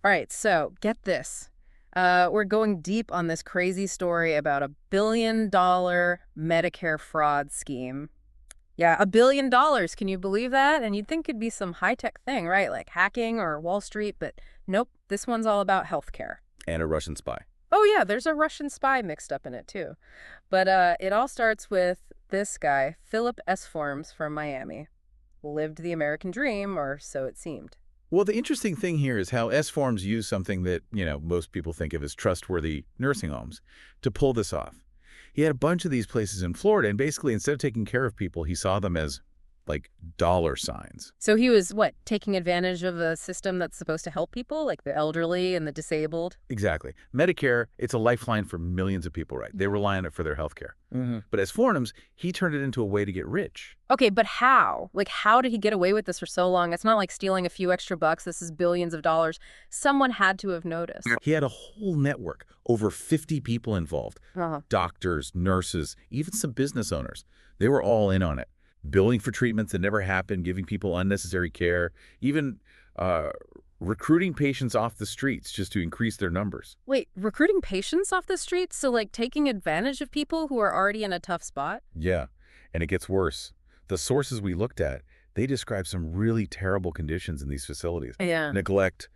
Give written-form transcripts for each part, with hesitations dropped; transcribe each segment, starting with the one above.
All right, so get this. We're going deep on this crazy story about $1 billion Medicare fraud scheme. Yeah, $1 billion. Can you believe that? And you'd think it'd be some high-tech thing, right? Like hacking or Wall Street, but nope, this one's all about healthcare. And a Russian spy. Oh yeah, there's a Russian spy mixed up in it too. But it all starts with this guy, Philip Esformes from Miami. Lived the American dream, or so it seemed. Well, the interesting thing here is how S-Forms use something that, most people think of as trustworthy nursing homes to pull this off. He had a bunch of these places in Florida, and basically, instead of taking care of people, he saw them as, like, dollar signs. So he was, what, taking advantage of a system that's supposed to help people, like the elderly and the disabled? Exactly. Medicare, it's a lifeline for millions of people, right? They rely on it for their health care. But as Fornums, he turned it into a way to get rich. Okay, but how? Like, how did he get away with this for so long? It's not like stealing a few extra bucks. This is billions of dollars. Someone had to have noticed. He had a whole network, over 50 people involved. Doctors, nurses, even some business owners. They were all in on it. Billing for treatments that never happened, giving people unnecessary care, even recruiting patients off the streets just to increase their numbers. Wait, recruiting patients off the streets? So, like, taking advantage of people who are already in a tough spot? Yeah, and it gets worse. The sources we looked at, they describe some really terrible conditions in these facilities. Yeah. Neglect,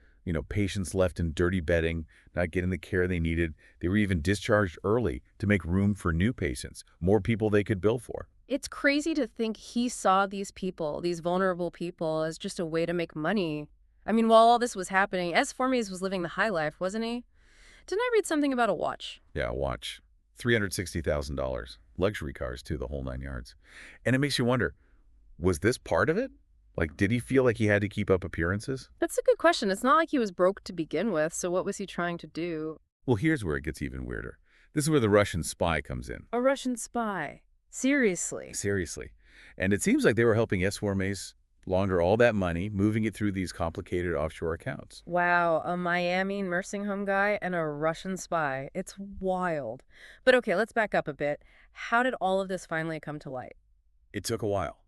patients left in dirty bedding, not getting the care they needed. They were even discharged early to make room for new patients, more people they could bill for. It's crazy to think he saw these people, these vulnerable people, as just a way to make money. I mean, while all this was happening, Esformes was living the high life, wasn't he? Didn't I read something about a watch? Yeah, a watch. $360,000. Luxury cars, too, the whole 9 yards. And it makes you wonder, was this part of it? Like, did he feel like he had to keep up appearances? That's a good question. It's not like he was broke to begin with, so what was he trying to do? Well, here's where it gets even weirder. This is where the Russian spy comes in. A Russian spy? Seriously? Seriously. And it seems like they were helping Esformes launder all that money, moving it through these complicated offshore accounts. Wow, a Miami nursing home guy and a Russian spy. It's wild. But okay, let's back up a bit. How did all of this finally come to light? It took a while,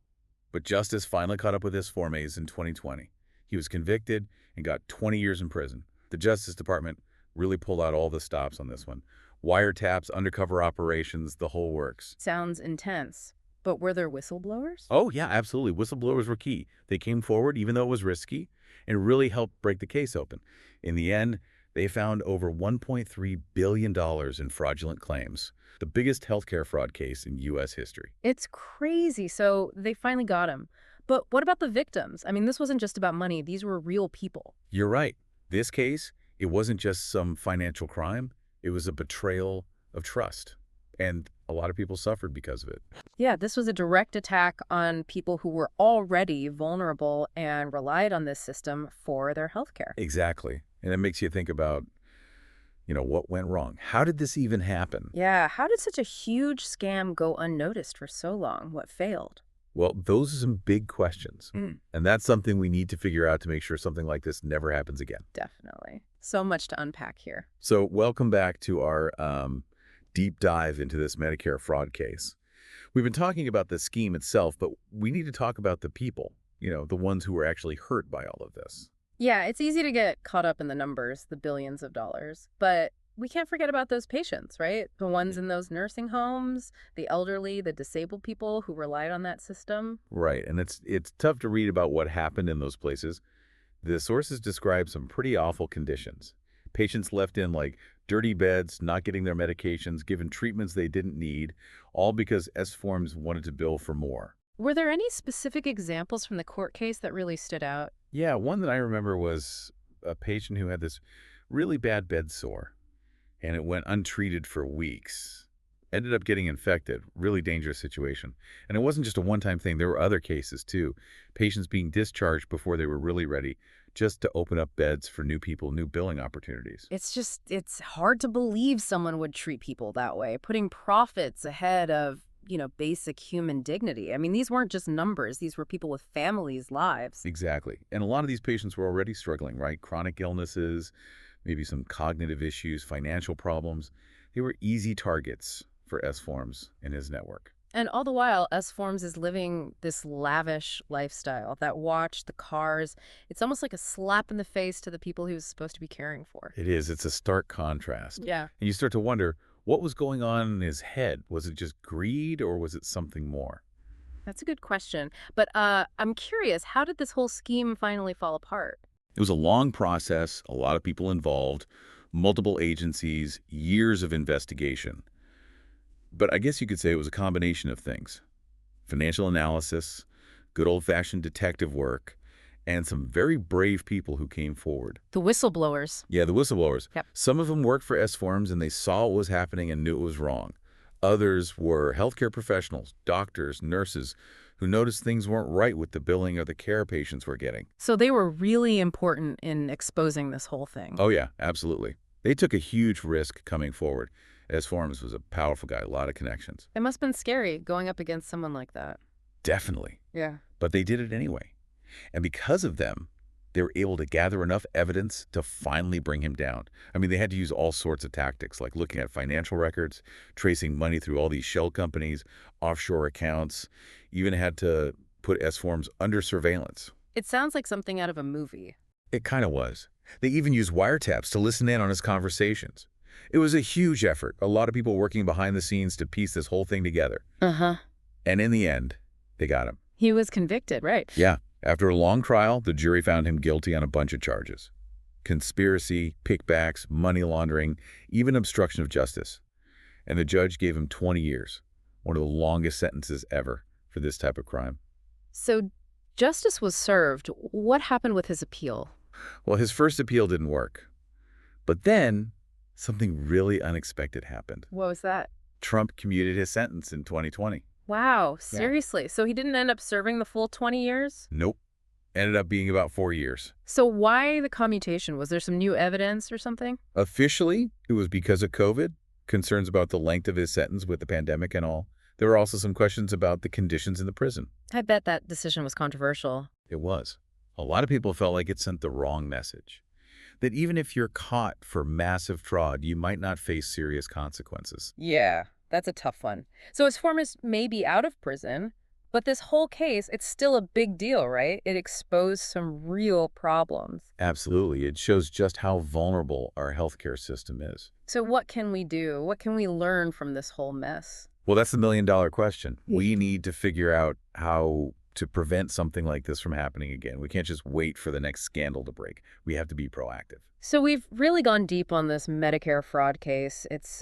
but justice finally caught up with Esformes in 2020. He was convicted and got 20 years in prison. The Justice Department really pulled out all the stops on this one. Wiretaps, undercover operations, the whole works. Sounds intense. But were there whistleblowers? Oh, yeah, absolutely. Whistleblowers were key. They came forward, even though it was risky, and really helped break the case open. In the end, they found over $1.3 billion in fraudulent claims, the biggest healthcare fraud case in U.S. history. It's crazy. So they finally got him. But what about the victims? I mean, this wasn't just about money. These were real people. You're right. This case, it wasn't just some financial crime. It was a betrayal of trust. And a lot of people suffered because of it. Yeah, this was a direct attack on people who were already vulnerable and relied on this system for their health care. Exactly. And it makes you think about, what went wrong? How did this even happen? Yeah, how did such a huge scam go unnoticed for so long? What failed? Well, those are some big questions. And that's something we need to figure out to make sure something like this never happens again. Definitely. So much to unpack here. So welcome back to our deep dive into this Medicare fraud case. We've been talking about the scheme itself, but we need to talk about the people, the ones who were actually hurt by all of this. Yeah, it's easy to get caught up in the numbers, the billions of dollars, but we can't forget about those patients, right? The ones in those nursing homes, the elderly, the disabled people who relied on that system. Right, and it's tough to read about what happened in those places. The sources describe some pretty awful conditions. Patients left in, like, dirty beds, not getting their medications, given treatments they didn't need, all because S-Forms wanted to bill for more. Were there any specific examples from the court case that really stood out? Yeah, one that I remember was a patient who had this really bad bed sore, and it went untreated for weeks. Ended up getting infected, really dangerous situation. And it wasn't just a one-time thing. There were other cases, too. Patients being discharged before they were really ready, just to open up beds for new people, new billing opportunities. It's hard to believe someone would treat people that way, putting profits ahead of, basic human dignity. I mean, these weren't just numbers. These were people with families, lives. Exactly. And a lot of these patients were already struggling, right? Chronic illnesses, maybe some cognitive issues, financial problems. They were easy targets for S-Forms and his network. And all the while, Esformes is living this lavish lifestyle. That watch, the cars, it's almost like a slap in the face to the people he was supposed to be caring for. It is. It's a stark contrast. Yeah. And you start to wonder, what was going on in his head? Was it just greed or was it something more? That's a good question. But I'm curious, how did this whole scheme finally fall apart? It was a long process, a lot of people involved, multiple agencies, years of investigation. But I guess you could say it was a combination of things. Financial analysis, good old-fashioned detective work, and some very brave people who came forward. The whistleblowers. Yeah, the whistleblowers. Yep. Some of them worked for S-Forms and they saw what was happening and knew it was wrong. Others were healthcare professionals, doctors, nurses, who noticed things weren't right with the billing or the care patients were getting. So they were really important in exposing this whole thing. Oh yeah, absolutely. They took a huge risk coming forward. S-Forms was a powerful guy, a lot of connections. It must have been scary going up against someone like that. Definitely. Yeah. But they did it anyway. And because of them, they were able to gather enough evidence to finally bring him down. I mean, they had to use all sorts of tactics, like looking at financial records, tracing money through all these shell companies, offshore accounts, even had to put S-Forms under surveillance. It sounds like something out of a movie. It kind of was. They even used wiretaps to listen in on his conversations. It was a huge effort, a lot of people working behind the scenes to piece this whole thing together. Uh-huh. And in the end, they got him. He was convicted, right? Yeah. After a long trial, the jury found him guilty on a bunch of charges. Conspiracy, kickbacks, money laundering, even obstruction of justice. And the judge gave him 20 years, one of the longest sentences ever for this type of crime. So justice was served. What happened with his appeal? Well, his first appeal didn't work. But then, something really unexpected happened. What was that? Trump commuted his sentence in 2020. Wow, Yeah. seriously? So he didn't end up serving the full 20 years? Nope. Ended up being about 4 years. So why the commutation? Was there some new evidence or something? Officially, it was because of COVID, concerns about the length of his sentence with the pandemic and all. There were also some questions about the conditions in the prison. I bet that decision was controversial. It was. A lot of people felt like it sent the wrong message. That even if you're caught for massive fraud, you might not face serious consequences. Yeah, that's a tough one. So Esformes may be out of prison, but this whole case, it's still a big deal, right? It exposed some real problems. Absolutely. It shows just how vulnerable our healthcare system is. So what can we do? What can we learn from this whole mess? Well, that's the million-dollar question. We need to figure out how to prevent something like this from happening again. We can't just wait for the next scandal to break. We have to be proactive. So we've really gone deep on this Medicare fraud case. It's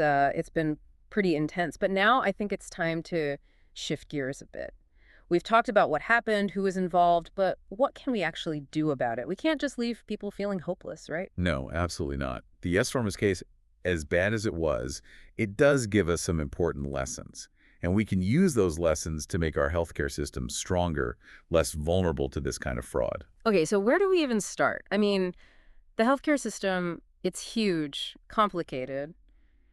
been pretty intense, but now I think it's time to shift gears a bit. We've talked about what happened, who was involved, but what can we actually do about it? We can't just leave people feeling hopeless, right? No, absolutely not. The Esformes case, as bad as it was, it does give us some important lessons. And we can use those lessons to make our healthcare system stronger, less vulnerable to this kind of fraud. Okay, so where do we even start? I mean, the healthcare system, it's huge, complicated.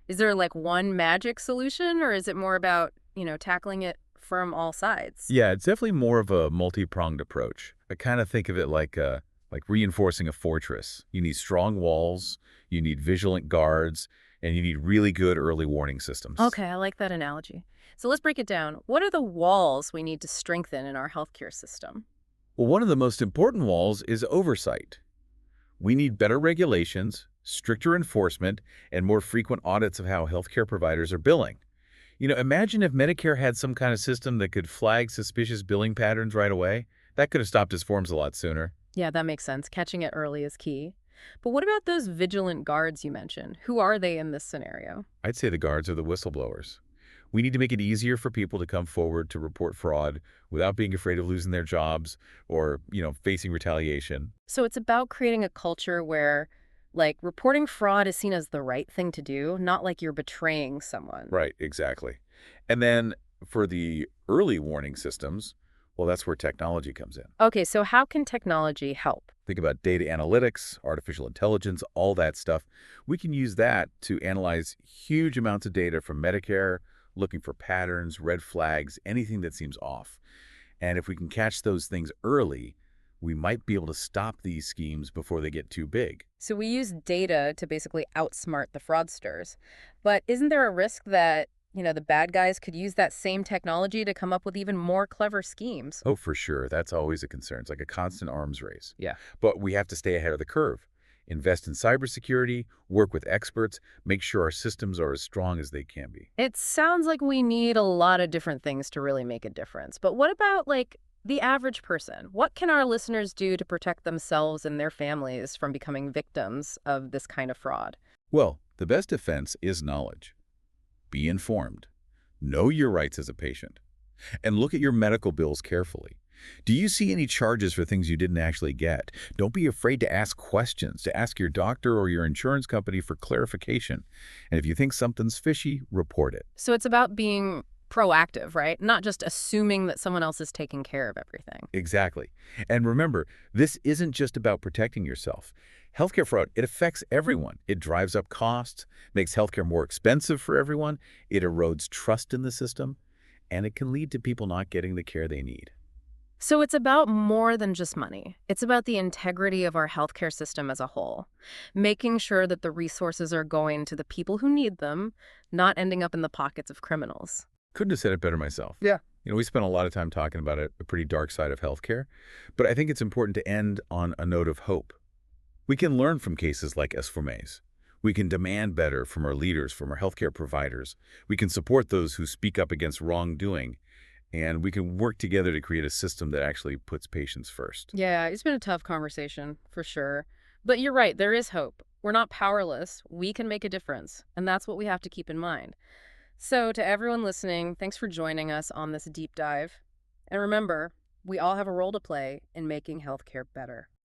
Is there like one magic solution, or is it more about, tackling it from all sides? Yeah, it's definitely more of a multi-pronged approach. I kind of think of it like reinforcing a fortress. You need strong walls, you need vigilant guards, and you need really good early warning systems. Okay, I like that analogy. So let's break it down. What are the walls we need to strengthen in our healthcare system? Well, one of the most important walls is oversight. We need better regulations, stricter enforcement, and more frequent audits of how healthcare providers are billing. Imagine if Medicare had some kind of system that could flag suspicious billing patterns right away. That could have stopped his forms a lot sooner. Yeah, that makes sense. Catching it early is key. But what about those vigilant guards you mentioned? Who are they in this scenario? I'd say the guards are the whistleblowers. We need to make it easier for people to come forward to report fraud without being afraid of losing their jobs or, facing retaliation. So it's about creating a culture where, reporting fraud is seen as the right thing to do, not like you're betraying someone. Right, exactly. And then for the early warning systems, well, that's where technology comes in. Okay, so how can technology help? Think about data analytics, artificial intelligence, all that stuff. We can use that to analyze huge amounts of data from Medicare, looking for patterns, red flags, anything that seems off. And if we can catch those things early, we might be able to stop these schemes before they get too big. So we use data to basically outsmart the fraudsters. But isn't there a risk that The bad guys could use that same technology to come up with even more clever schemes. Oh, for sure. That's always a concern. It's like a constant arms race. Yeah. But we have to stay ahead of the curve. Invest in cybersecurity, work with experts, make sure our systems are as strong as they can be. It sounds like we need a lot of different things to really make a difference. But what about, like, the average person? What can our listeners do to protect themselves and their families from becoming victims of this kind of fraud? Well, the best defense is knowledge. Be informed. Know your rights as a patient. And look at your medical bills carefully. Do you see any charges for things you didn't actually get? Don't be afraid to ask questions, to ask your doctor or your insurance company for clarification. And if you think something's fishy, report it. So it's about being proactive, right? Not just assuming that someone else is taking care of everything. Exactly. And remember, this isn't just about protecting yourself. Healthcare fraud, it affects everyone. It drives up costs, makes healthcare more expensive for everyone, it erodes trust in the system, and it can lead to people not getting the care they need. So it's about more than just money. It's about the integrity of our healthcare system as a whole, making sure that the resources are going to the people who need them, not ending up in the pockets of criminals. Couldn't have said it better myself. Yeah. We spent a lot of time talking about a pretty dark side of healthcare, but I think it's important to end on a note of hope. We can learn from cases like Esformes. We can demand better from our leaders, from our healthcare providers. We can support those who speak up against wrongdoing, and we can work together to create a system that actually puts patients first. Yeah, it's been a tough conversation, for sure. But you're right, there is hope. We're not powerless. We can make a difference. And that's what we have to keep in mind. So, to everyone listening, thanks for joining us on this deep dive. And remember, we all have a role to play in making healthcare better.